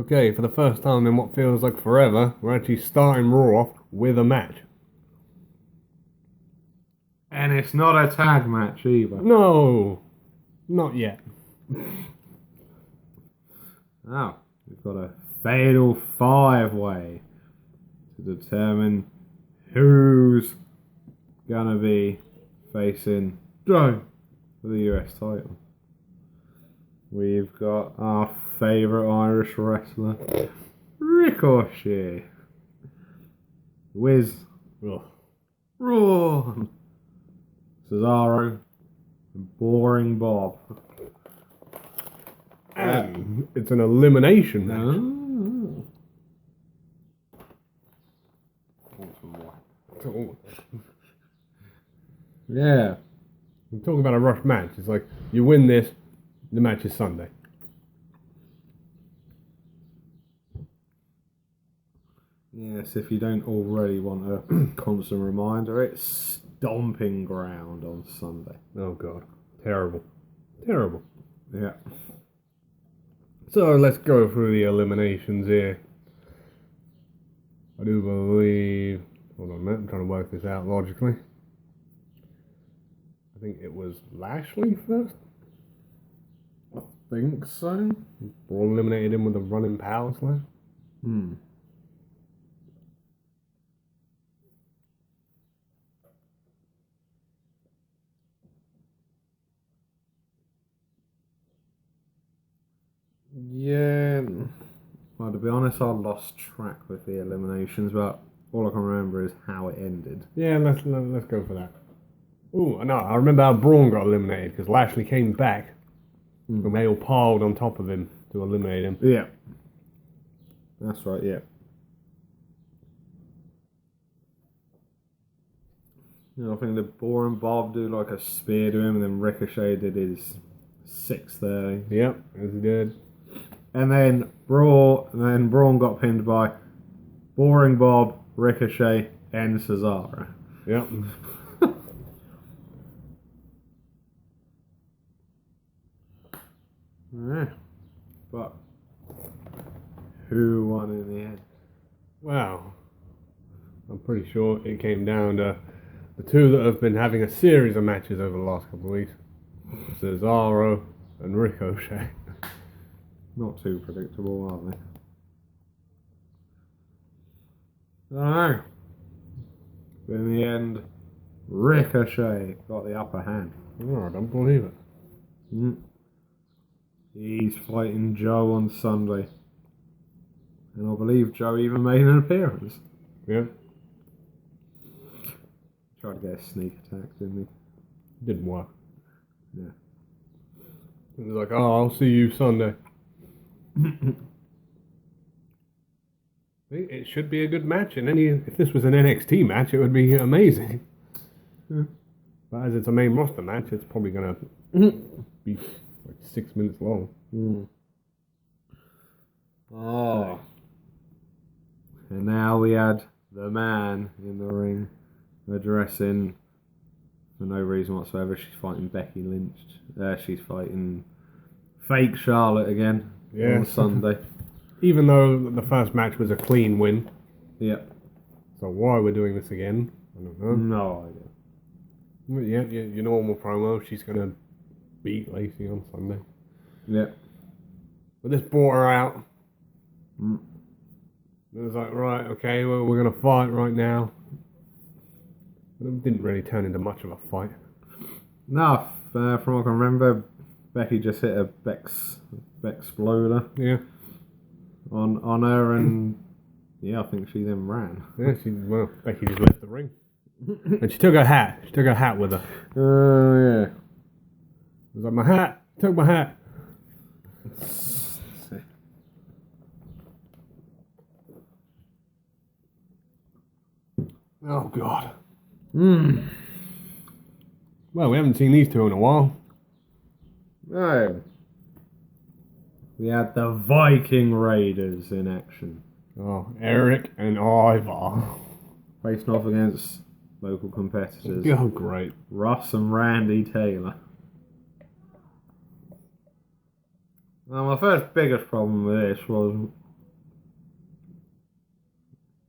Okay, for the first time in what feels like forever, we're actually starting Raw off with a match. And it's not a tag match either. No, not yet. Oh, we've got a fatal five-way to determine who's gonna be facing Joe for the US title. We've got our favourite Irish wrestler, Ricochet, Wiz, Raw, Cesaro, and Boring Bob. And it's an elimination match. Oh. Yeah. We're talking about a rush match. It's like, you win this, the match is Sunday. Yes, if you don't already want a constant reminder, it's Stomping Ground on Sunday. Oh, God. Terrible. Terrible. Yeah. So let's go through the eliminations here. I do believe... Hold on a minute, I'm trying to work this out logically. I think it was Lashley first. I think so. Braun eliminated him with a running power slam. Yeah. Well, to be honest, I lost track with the eliminations, but all I can remember is how it ended. Yeah, let's go for that. Ooh, no, I remember how Braun got eliminated because Lashley came back and they all piled on top of him to eliminate him. Yeah. That's right, yeah. You know, I think the Boring Bob do like a spear to him, and then Ricochet did his 630. Yep, as he did. And then Braun got pinned by Boring Bob, Ricochet, and Cesaro. Yep. Yeah. But who won in the end? Wow. I'm pretty sure it came down to the two that have been having a series of matches over the last couple of weeks. Cesaro and Ricochet. Not too predictable, are they? I don't know. But in the end, Ricochet got the upper hand. Oh, I don't believe it. He's fighting Joe on Sunday. And I believe Joe even made an appearance. Yeah. Tried to get a sneak attack, didn't Didn't work. he? Yeah. It was like, oh, I'll see you Sunday. It should be a good match, and if this was an NXT match, it would be amazing. But as it's a main roster match, it's probably gonna be like 6 minutes long. Oh. And now we had the man in the ring addressing, for no reason whatsoever, she's fighting Becky Lynch. She's fighting fake Charlotte again on Sunday. Even though the first match was a clean win. Yeah. So why we're doing this again, I don't know. No idea. Well, yeah, your normal promo, she's going to beat Lacey on Sunday. Yeah. But this brought her out. It was like, right, okay, well, we're going to fight right now. But it didn't really turn into much of a fight. No, from what I can remember, Becky just hit a Bex exploder. Yeah. On her, and yeah, I think she then ran. Yeah, Becky just left the ring. And she took her hat. She took her hat with her. Oh, yeah. It was like, my hat. Took my hat. Oh, God. Well, we haven't seen these two in a while. No. We had the Viking Raiders in action. Oh, Eric and Ivar. Facing off against local competitors. Oh, great. Russ and Randy Taylor. Now, my first biggest problem with this was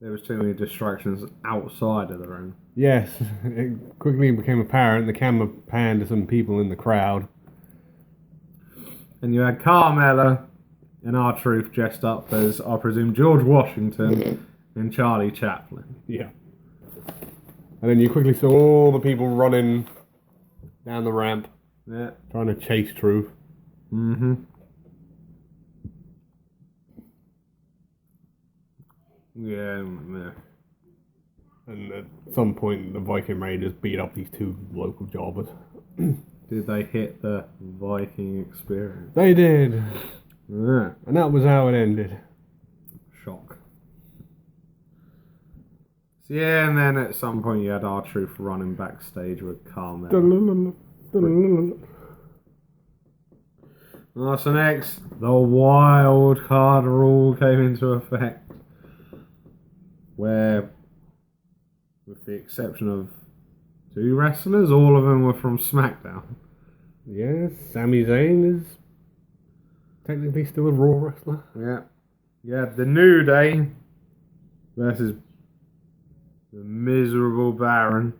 there was too many distractions outside of the ring. Yes, it quickly became apparent. The camera panned to some people in the crowd. And you had Carmella and R-Truth dressed up as, I presume, George Washington and Charlie Chaplin. Yeah. And then you quickly saw all the people running down the ramp, Yeah. trying to chase Truth. Mm-hmm. Yeah. And at some point, the Viking Raiders beat up these two local jobbers. Did they hit the Viking experience? They did. Yeah. And that was how it ended. Shock. So yeah, and then at some point you had R-Truth running backstage with Carmella. So next, the wild card rule came into effect, where, with the exception of 2 wrestlers, all of them were from SmackDown. Yes, Sami Zayn is technically still a Raw wrestler. Yeah. Yeah, the New Day versus the miserable Baron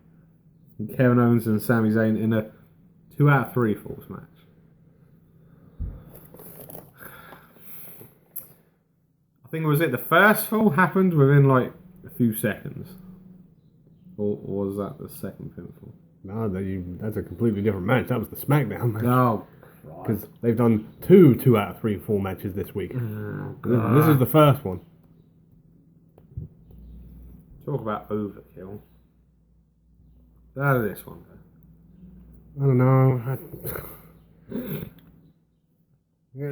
and Kevin Owens and Sami Zayn in a 2 out of 3 falls match. I think was it the first fall happened within like a few seconds, or was that the second pinfall? No, that's a completely different match. That was the SmackDown match. No, Because they've done 2 out of 3 full matches this week. This is the first one. Talk about overkill. How did this one go? I don't know.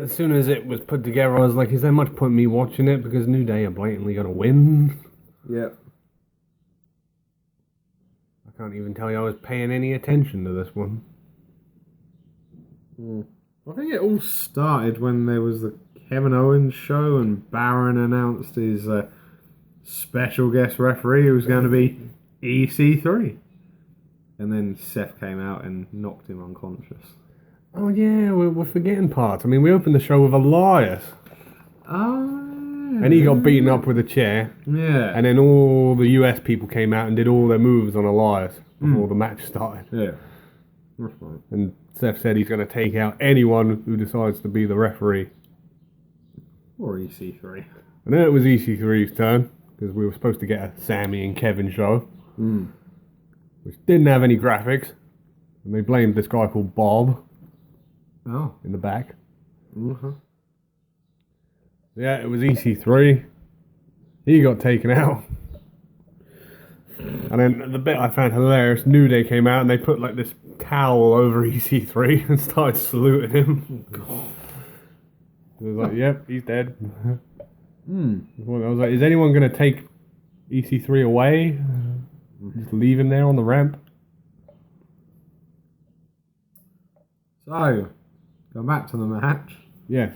As soon as it was put together, I was like, is there much point in me watching it? Because New Day are blatantly going to win. Yep. I can't even tell you I was paying any attention to this one. I think it all started when there was the Kevin Owens show and Baron announced his special guest referee who was going to be EC3. And then Seth came out and knocked him unconscious. Oh yeah, we're forgetting parts. I mean, we opened the show with Elias. And he got beaten up with a chair. Yeah. And then all the US people came out and did all their moves on Elias before the match started. Yeah. That's right. And Seth said he's going to take out anyone who decides to be the referee. Or EC3. And then it was EC3's turn, because we were supposed to get a Sammy and Kevin show, which didn't have any graphics. And they blamed this guy called Bob in the back. Yeah, it was EC3. He got taken out. And then the bit I found hilarious, New Day came out and they put like this towel over EC3 and started saluting him. It was like, yep, he's dead. I was like, is anyone going to take EC3 away? Just leave him there on the ramp? So, going back to the match. Yes.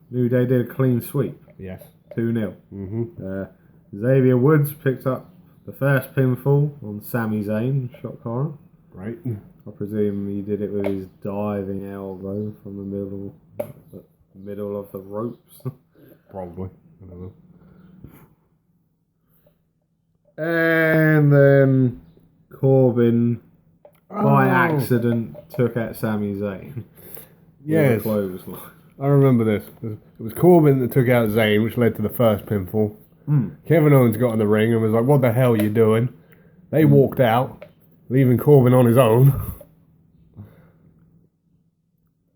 New Day did a clean sweep. Yes. 2-0. Xavier Woods picked up the first pinfall on Sami Zayn, shock horror. Right. I presume he did it with his diving elbow from the middle of the ropes. Probably. I don't know. And then Corbin, by accident, took out Sami Zayn. Yes. I remember this. It was Corbin that took out Zayn, which led to the first pinfall. Kevin Owens got in the ring and was like, what the hell are you doing? They walked out, leaving Corbin on his own.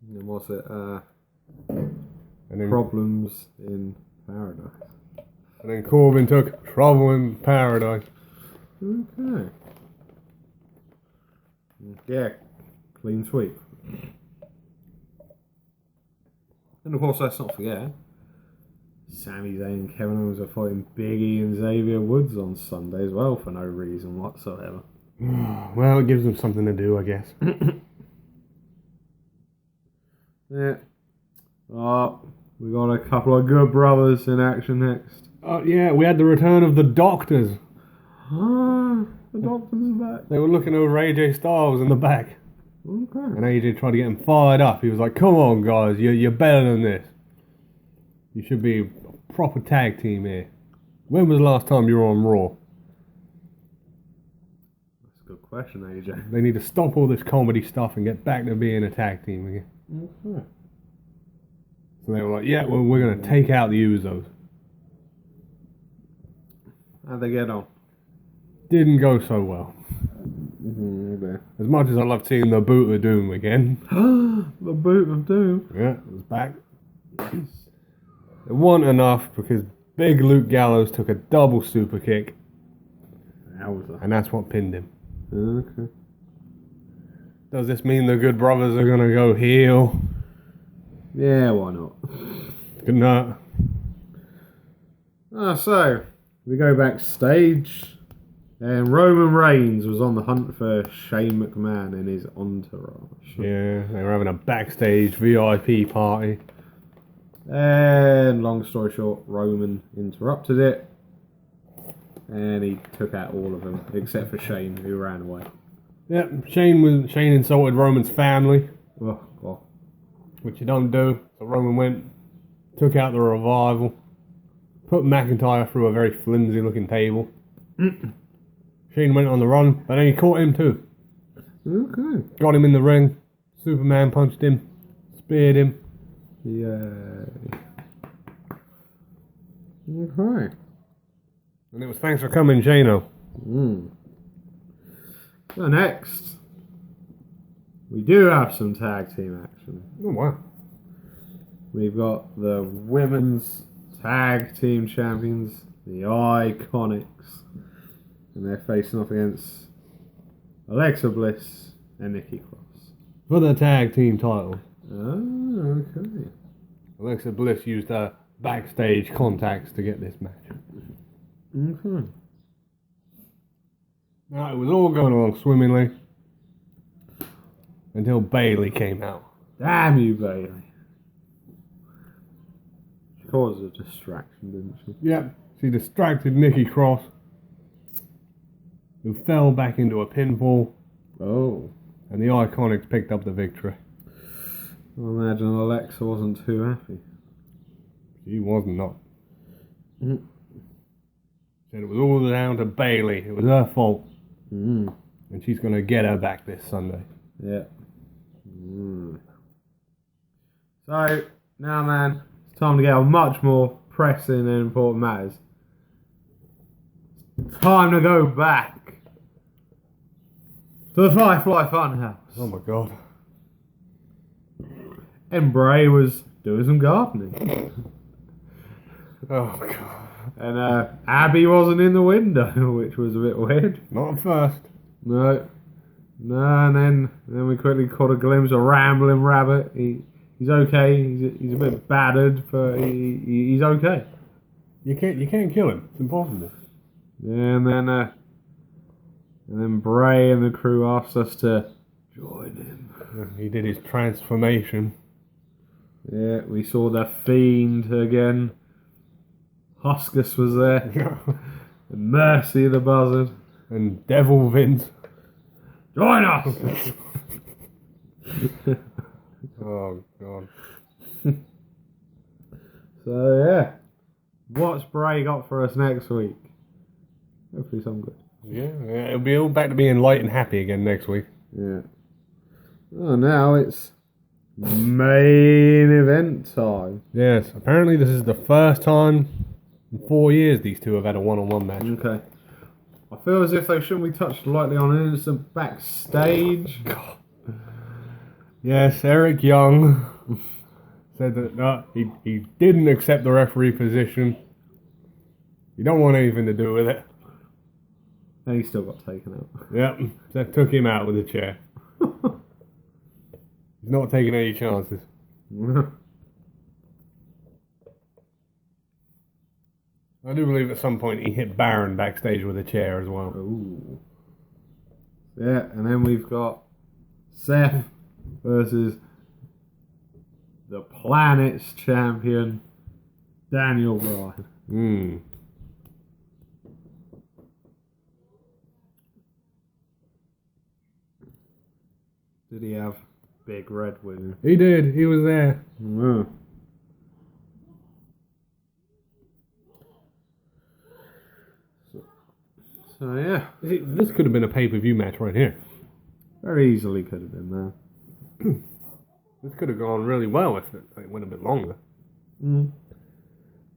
And what's it? And then, Problems in Paradise. And then Corbin took Trouble in Paradise. Okay. Yeah, clean sweep. And of course, let's not forget, Sami Zayn and Kevin Owens are fighting Biggie and Xavier Woods on Sunday as well for no reason whatsoever. Well, it gives them something to do, I guess. Yeah. We got a couple of good brothers in action next. Oh, yeah, we had the return of the Doctors. The Doctors are back. They were looking over AJ Styles in the back. Okay. And AJ tried to get him fired up. He was like, come on, guys, you're better than this. You should be a proper tag team here. When was the last time you were on Raw? That's a good question, AJ. They need to stop all this comedy stuff and get back to being a tag team again. Mm-hmm. So they were like, yeah, well, we're going to take out the Usos. How'd they get on? Didn't go so well. Mm-hmm. As much as I love seeing the Boot of Doom again. The Boot of Doom. Yeah, it was back. It wasn't enough because big Luke Gallows took a double super kick. Wowza. And that's what pinned him. Okay. Does this mean the Good Brothers are going to go heel? Yeah, why not? Good night. So, we go backstage, and Roman Reigns was on the hunt for Shane McMahon and his entourage. Yeah, they were having a backstage VIP party. And long story short, Roman interrupted it, and he took out all of them except for Shane, who ran away. Yep, Shane insulted Roman's family, Oh, God. which you don't do. So Roman went, took out the Revival, put McIntyre through a very flimsy looking table. Shane went on the run, but then he caught him too. Okay. Got him in the ring. Superman punched him, speared him. Yay. Okay. And it was thanks for coming, Shano. So next, we do have some tag team action. Oh, wow. We've got the women's tag team champions, the Iconics, and they're facing off against Alexa Bliss and Nikki Cross. For the tag team title. Oh, okay. Alexa Bliss used her backstage contacts to get this match. Okay. Now, it was all going along swimmingly until Bayley came out. Damn you, Bailey. She caused a distraction, didn't she? Yep, she distracted Nikki Cross, who fell back into a pinfall, Oh. and the Iconics picked up the victory. I imagine Alexa wasn't too happy. She was not. Mm. Said it was all down to Bayley. It was her fault. Mm. And she's going to get her back this Sunday. Yeah. Mm. So, now, man, it's time to get on much more pressing and important matters. It's time to go back to the Firefly Funhouse. Oh my god. And Bray was doing some gardening. Oh god. And Abby wasn't in the window, which was a bit weird. Not at first. No, and then we quickly caught a glimpse of Rambling Rabbit. He's okay. He's a bit battered, but he's okay. You can't kill him. It's impossible. Yeah, and then Bray and the crew asked us to join him. He did his transformation. Yeah, we saw the Fiend again. Huskus was there. And Mercy the Buzzard. And Devil Vince. Join us! Oh god. So yeah, what's Bray got for us next week? Hopefully something good. Yeah, it'll be all back to being light and happy again next week. Yeah. Oh, now it's main event time. Yes, apparently this is the first time in 4 years these two have had a one-on-one match. Okay. I feel as if they shouldn't be touched lightly on an instant backstage. God. Yes, Eric Young said that no, he didn't accept the referee position. He don't want anything to do with it. And he still got taken out. Yep, that took him out with a chair. He's not taking any chances. I do believe at some point he hit Baron backstage with a chair as well. Ooh. Yeah, and then we've got Seth versus the planet's champion, Daniel Bryan. Hmm. Did he have Big Red with him? He did. He was there. Yeah. So yeah, See, this could have been a pay-per-view match right here. very easily could have been there. This could have gone really well if it went a bit longer. Mm.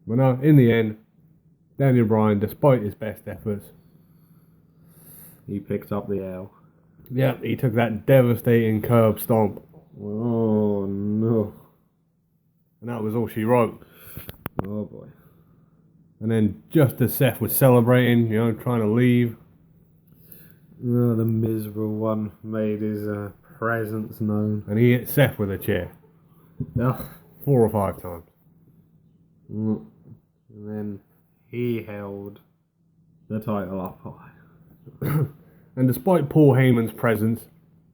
But no, in the end, Daniel Bryan, despite his best efforts, He picked up the L. yeah, he took that devastating curb stomp. Oh no. And that was all she wrote. Oh boy. And then just as Seth was celebrating, trying to leave, Oh, the miserable one made his presence known. and he hit Seth with a chair Ugh. 4 or 5 times. And then he held the title up high. And despite Paul Heyman's presence,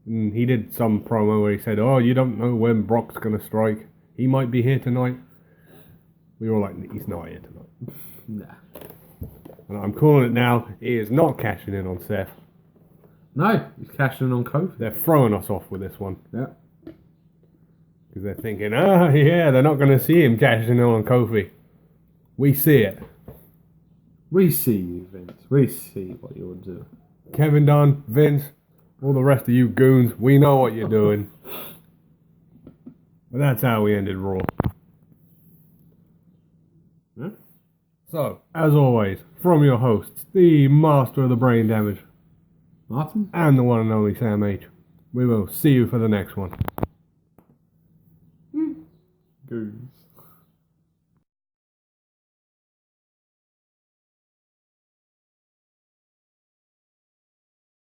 he did some promo where he said, "Oh, you don't know when Brock's gonna strike. He might be here tonight." We were all like, "He's not here tonight." Nah. And I'm calling it now. He is not cashing in on Seth. No, he's cashing in on Kofi. They're throwing us off with this one. Yeah. Because they're thinking, yeah, they're not going to see him cashing in on Kofi. We see it. We see you, Vince. We see what you're doing. Kevin Dunn, Vince, all the rest of you goons, we know what you're doing. But that's how we ended Raw. Yeah. So, as always, from your hosts, the master of the brain damage, Martin? and the one and only Sam H. We will see you for the next one. Goons.